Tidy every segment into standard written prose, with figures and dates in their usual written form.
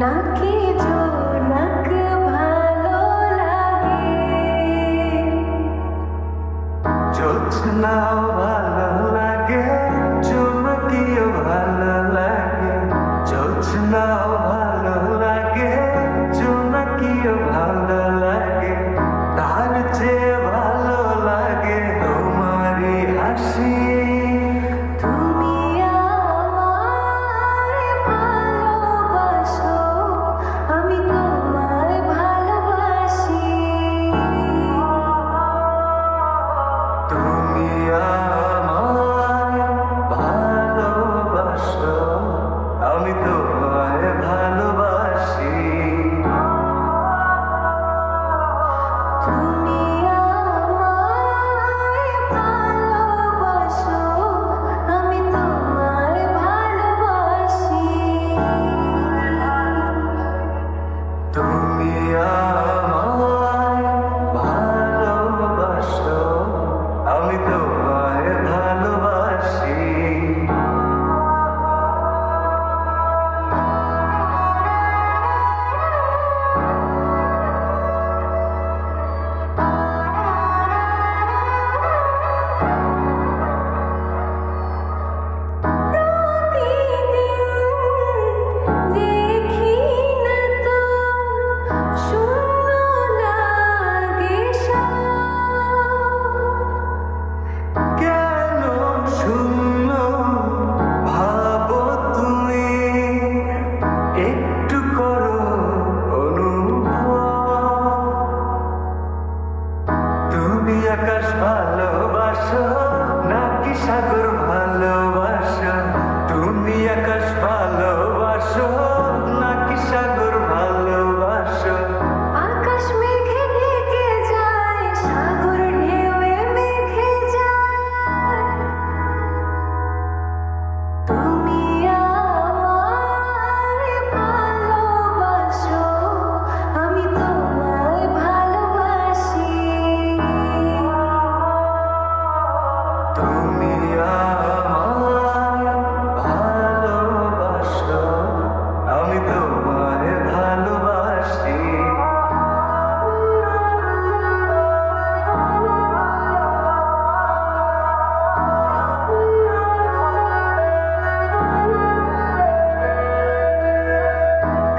নাকি জোনাক ভালো লাগে, জোছনাও ভালো লাগে, জোনাকিও ভালো লাগে, জোছনাও ভালো লাগে, জোনাকিও ভালো লাগে, তার চেয়ে ভালো লাগে তোমারই হাসি। তুমি আমায় ভালোবাসো, আমি তোমায় ভালোবাসি। তুমি আমায় ভালোবাসো, আমি তোমায় ভালোবাসি। তুমি আমায় ভালোবাসো, আমি তোমায় ভালোবাসি। তুমি আমায় ভালোবাসো, আমি তোমায় ভালোবাসি। দেখি না তো শূন্য লাগে কেন শূন্য ভাবো তুমি, একটু করো অনুভব। তুমি আকাশ ভালোবাসো নাকি সাগর ভালোবাসো, তুমি আকাশ ভালোবাসো নাকি সাগর ভালোবাসো। আকাশ মেঘে ঢেকে যায়, সাগর ঢেউয়ে মেঘে যায়। তুমি আমায় ভালোবাসো, আমি তোমায় ভালোবাসি। তুমি আমায় ভালোবাসো, আমি তোমায় ভালোবাসি।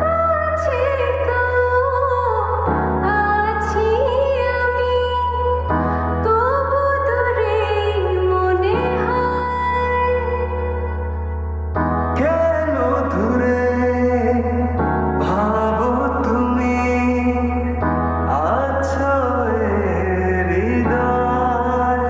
কাছে তো আছি আমি, তবু দূরে মনে হয়। কেন দূরে ভাবো তুমি, আছো এ হৃদয়।